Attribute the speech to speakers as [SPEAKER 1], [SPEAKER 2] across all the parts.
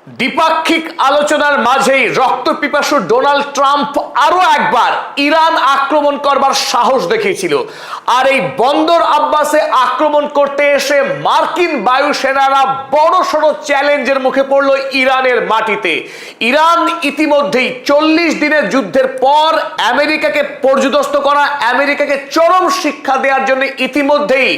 [SPEAKER 1] দ্বিপাক্ষিক আলোচনার মাঝেই রক্তপিপাসু ডোনাল্ড ট্রাম্প আরো একবার ইরান আক্রমণ করবার সাহস দেখিয়েছিল। আর এই বন্দর আব্বাসে আক্রমণ করতে এসে মার্কিন বায়ুসেনারা বড়সড় চ্যালেঞ্জের মুখে পড়ল ইরানের মাটিতে। ইরান ইতিমধ্যেই 40 দিনের যুদ্ধের পর আমেরিকাকে পর্যুদস্ত করা, আমেরিকাকে চরম শিক্ষা দেওয়ার জন্য ইতিমধ্যেই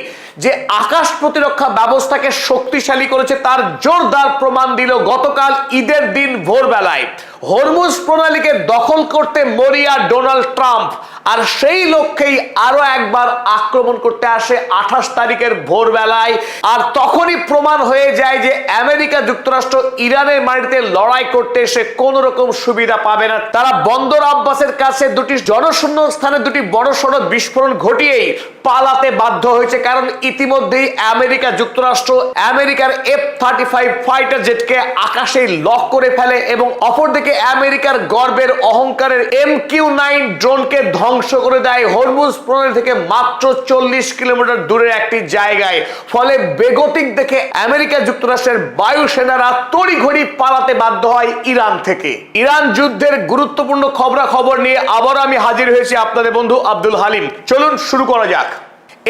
[SPEAKER 1] যে আকাশ প্রতিরক্ষা ব্যবস্থাকে শক্তিশালী করেছে তার জোরদার প্রমাণ দিল গতকাল ঈদের দিন ভোরবেলায়। হরমুজ প্রণালীকে দখল করতে মরিয়া ডোনাল্ড ট্রাম্প, আর সেই লক্ষ্যেই আরো একবার আক্রমণ করতে আসে 28 তারিখের ভোরবেলায়। আর তখনই প্রমাণ হয়ে যায় যে আমেরিকা যুক্তরাষ্ট্র ইরানের মাটিতে লড়াই করতে এসে কোন রকম সুবিধা পাবে না। তারা বন্দর আব্বাসের কাছে দুটি জনশূন্য স্থানে দুটি বড়সড় বিস্ফোরণ ঘটিয়েই পালাতে বাধ্য হয়েছে, কারণ ইতিমধ্যেই আমেরিকা যুক্তরাষ্ট্র আমেরিকার F-35 ফাইটার জেটকে আকাশে লক করে ফেলে এবং অপরদিকে আমেরিকার গর্বের অহংকারের MQ-9 ড্রোনকে ধ্বংস করে দেয় হরমুজ প্রণালী থেকে মাত্র 40 কিলোমিটার দূরের একটি জায়গায়। ফলে বেগতিক দেখে আমেরিকা যুক্তরাষ্ট্রের বায়ুসেনারা তড়িঘড়ি পালাতে বাধ্য হয় ইরান থেকে। ইরান যুদ্ধের গুরুত্বপূর্ণ খবরাখবর নিয়ে আবার আমি হাজির হয়েছি আপনাদের বন্ধু আব্দুল হালিম। চলুন শুরু করা যাক।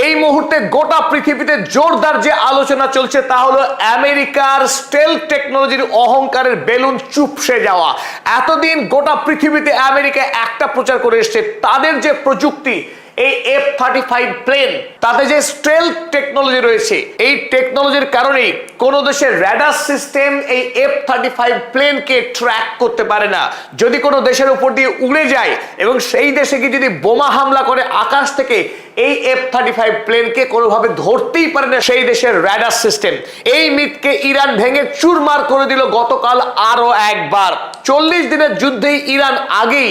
[SPEAKER 1] এই মুহূর্তে গোটা পৃথিবীতে জোরদার যে আলোচনা চলছে তা হলো আমেরিকার স্টেলথ টেকনোলজির অহংকারের বেলুন চুপসে যাওয়া। এতদিন গোটা পৃথিবীতে আমেরিকা একটা প্রচার করে এসছে তাদের যে প্রযুক্তি, এই F-35 প্লেন, তাতে যে স্টেলথ টেকনোলজি রয়েছে, এই টেকনোলজির কারণেই কোন দেশের রাডার সিস্টেম এই F-35 প্লেনকে ট্র্যাক করতে পারে না। যদি কোনো দেশের উপর দিয়ে উড়ে যায় এবং সেই দেশে কি যদি বোমা হামলা করে আকাশ থেকে, এই F-35 প্লেনকে কোনোভাবে ধরতেই পারে না সেই দেশের রাডার সিস্টেম। এই মিথকে ইরান ভেঙে চুরমার করে দিল গতকাল আরো একবার। 40 দিনের যুদ্ধেই ইরান আগেই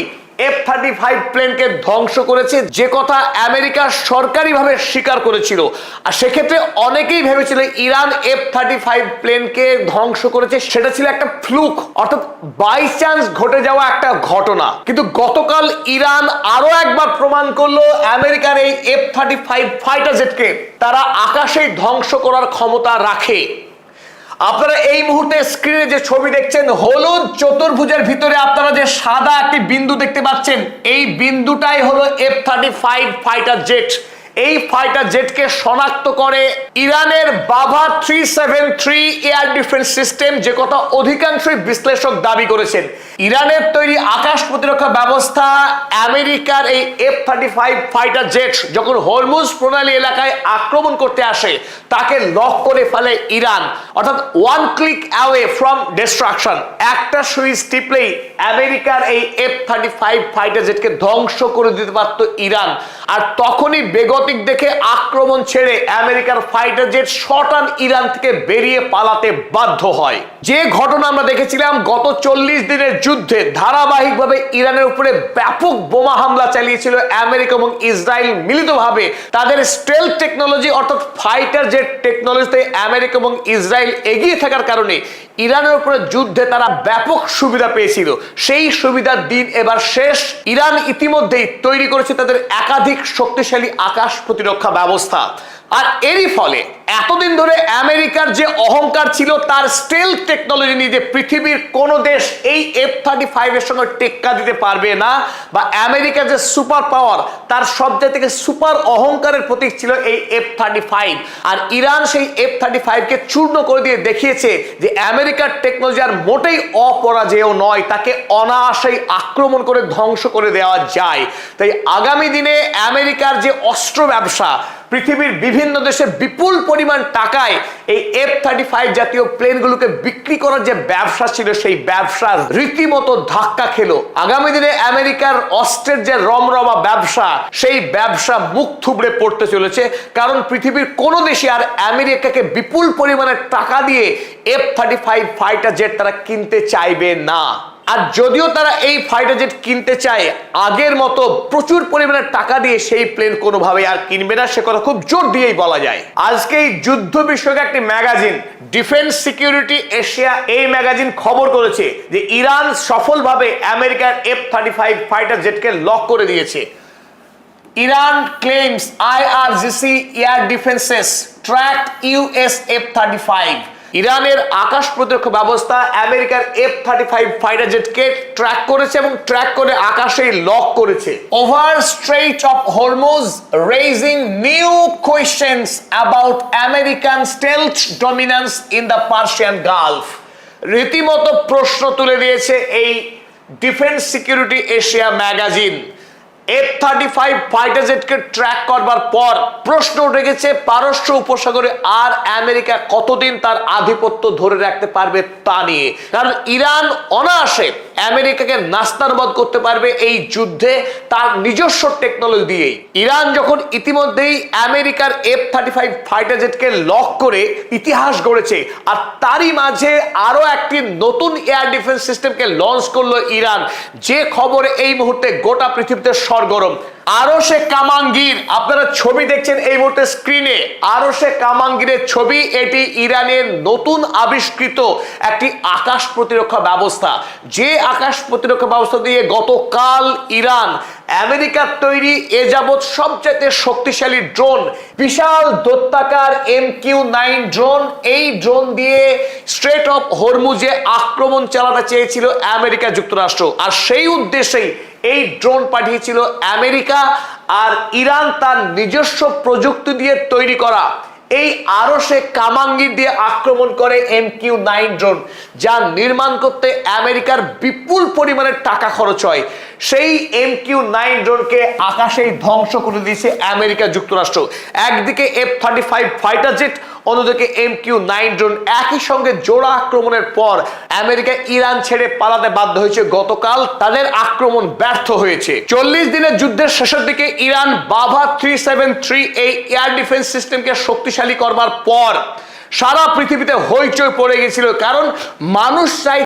[SPEAKER 1] F-35 প্লেনকে ধ্বংস করেছে, যে কথা আমেরিকা সরকারিভাবে স্বীকার করেছিল। আর সেক্ষেত্রে অনেকেই ভেবেছিল ইরান F-35 প্লেনকে ধ্বংস করেছে সেটা ছিল একটা ফ্লুক, অর্থাৎ বাই চান্স ঘটে যাওয়া একটা ঘটনা। কিন্তু গতকাল ইরান আরো একবার প্রমাণ করলো আমেরিকার এই F-35 ফাইটার জেটকে তারা আকাশেই ধ্বংস করার ক্ষমতা রাখে। আপনারা এই মুহূর্তে স্ক্রিনে যে ছবি দেখছেন, হলুদ চতুর্ভুজের ভিতরে আপনারা যে সাদা একটি বিন্দু দেখতে পাচ্ছেন, এই বিন্দুটাই হলো F-35 ফাইটার জেট। এই ফাইটার জেটকে শনাক্ত করে ইরানের বাভা 373 এয়ার ডিফেন্স সিস্টেম, যে কথা অধিকাংশই বিশ্লেষক দাবি করেছেন। ইরানের তৈরি আকাশ প্রতিরক্ষা ব্যবস্থা আমেরিকার এই F-35 ফাইটার জেট যখন হরমুজ প্রণালী এলাকায় আক্রমণ করতে আসে তাকে লক করে ফেলে ইরান, অর্থাৎ one click away from destruction. একটা সুইচ টিপলেই আমেরিকার এই F-35 ফাইটার জেটকে ধ্বংস করে দিতে পারত ইরান। আর তখনই বেগতিক দেখে আক্রমণ ছেড়ে আমেরিকার ফাইটার জেট শটান ইরান থেকে বেরিয়ে পালাতে বাধ্য হয়। যে ঘটনা আমরা দেখেছিলাম গত 40 দিনের যুদ্ধে ধারাবাহিকভাবে ইরানের উপরে ব্যাপক বোমা হামলা চালিয়েছিল আমেরিকা এবং ইসরায়েল মিলিতভাবে। তাদের স্টেলথ টেকনোলজি অর্থাৎ ফাইটার জেট টেকনোলজিতে আমেরিকা এবং ইসরায়েল এগিয়ে থাকার কারণে ইরানের উপরে যুদ্ধে তারা ব্যাপক সুবিধা পেয়েছিল। সেই সুবিধার দিন এবার শেষ। ইরান ইতিমধ্যেই তৈরি করেছে তাদের একাধিক শক্তিশালী আকাশ প্রতিরক্ষা ব্যবস্থা। আর এরই ফলে এতদিন ধরে আমেরিকার যে অহংকার ছিল তার স্টেলথ টেকনোলজি নিয়ে যে পৃথিবীর কোন দেশ এই F-35 এর সঙ্গে টেক্কা দিতে পারবে না, বা আমেরিকার যে সুপার পাওয়ার তার সবচেয়ে থেকে সুপার অহংকারের প্রতীক ছিল এই F-35। আর ইরান সেই F-35 কে চূর্ণ করে দিয়ে দেখিয়েছে যে আমেরিকার টেকনোলজি আর মোটেই অপরাজেয় নয়, তাকে অনায়াসেই আক্রমণ করে ধ্বংস করে দেওয়া যায়। তাই আগামী দিনে আমেরিকার যে অস্ত্র ব্যবসা, পৃথিবীর বিভিন্ন দেশে বিপুল পরিমাণ টাকায় এই F-35 জাতীয় প্লেনগুলোকে বিক্রি করার যে ব্যবসা ছিল সেই ব্যবসা রীতিমতো ধাক্কা খেলো। আগামী দিনে আমেরিকার অস্ত্রের যে রমরমা ব্যবসা, সেই ব্যবসা মুখ থুবড়ে পড়তে চলেছে, কারণ পৃথিবীর কোনো দেশে আর আমেরিকাকে বিপুল পরিমাণে টাকা দিয়ে F-35 ফাইটার জেট তারা কিনতে চাইবে না। আর যদিও তারা এই ফাইটার জেট কিনতে চায়, আগের মতো প্রচুর পরিমাণে টাকা দিয়ে সেই প্লেন কোনোভাবে আর কিনবে না, সে কথা খুব জোর দিয়েই বলা যায়। আজকে এই যুদ্ধ বিষয়ক একটি ম্যাগাজিন ডিফেন্স সিকিউরিটি এশিয়া, এই ম্যাগাজিন খবর করেছে যে ইরান সফলভাবে আমেরিকার F-35 ফাইটার জেটকে লক করে দিয়েছে। Iran claims IRGC air defences tracked US F-35 ইরানের আকাশ প্রতিরক্ষা ব্যবস্থা আমেরিকার F-35 ফাইটার জেটকে ট্র্যাক করেছে এবং ট্র্যাক করে আকাশে লক করেছে। Over strait of Hormuz raising new questions about American stealth dominance in the Persian Gulf. রীতিমতো প্রশ্ন তুলে দিয়েছে এই defence security Asia magazine. F-35 fighter জেটকে ট্র্যাক করবার পর প্রশ্ন উঠে গেছে পারস্য উপসাগরে আর আমেরিকা কতদিন তার আধিপত্য ধরে রাখতে পারবে তা নিয়ে। কারণ ইরান অনায়াসে আমেরিকাকে নাস্তানাবুদ করতে পারবে এই যুদ্ধে তার নিজস্ব টেকনোলজি দিয়েই। ইরান যখন ইতিমধ্যেই আমেরিকার F-35 ফাইটার জেটকে লক করে ইতিহাস গড়েছে, আর তারই মাঝে আরো একটি নতুন এয়ার ডিফেন্স সিস্টেমকে লঞ্চ করলো ইরান, যে খবরে এই মুহূর্তে গোটা পৃথিবীতে সরগরম। আরশে কামাঙ্গির, আপনারা ছবি দেখছেন এই মুহূর্তে স্ক্রিনে, আরশে কামাঙ্গিরের ছবি। এটি ইরানের নতুন আবিষ্কৃত একটি আকাশ প্রতিরক্ষা ব্যবস্থা, যে আকাশ প্রতিরক্ষা ব্যবস্থা দিয়ে গতকাল ইরান আমেরিকার তৈরি এ যাবৎ সবচেয়ে শক্তিশালী ড্রোন, বিশাল দৈত্যাকার MQ-9 ড্রোন, এই ড্রোন দিয়ে স্ট্রেট অফ হরমুজে আক্রমণ চালাতে চেয়েছিল আমেরিকা যুক্তরাষ্ট্র। আর সেই উদ্দেশ্যেই এই ড্রোন পাঠিয়েছিল আমেরিকা। আর ইরান তার নিজস্ব প্রযুক্তি দিয়ে তৈরি করা এই আরশে কামাঙ্গির দিয়ে আক্রমণ করে MQ-9 ড্রোন, যা নির্মাণ করতে আমেরিকার বিপুল পরিমাণের টাকা খরচ হয়। সেই MQ-9 ড্রোনকে আকাশেই ধ্বংস করে দিয়েছে আমেরিকা যুক্তরাষ্ট্র। একদিকে F-35 ফাইটার জেট, অন্যদিকে MQ-9 ড্রোন। একই সঙ্গে জোড়া আক্রমণের পর আমেরিকা ইরান ছেড়ে পালাতে বাধ্য হয়েছে। গতকাল তাদের আক্রমণ ব্যর্থ হয়েছে। 40 দিনের যুদ্ধের শেষের দিকে ইরান বাভা 373 এই এয়ার ডিফেন্স সিস্টেমকে শক্তিশালী করবার পর সারা পৃথিবীতে হইচই পড়ে গেছিল, কারণ মানুষ চাই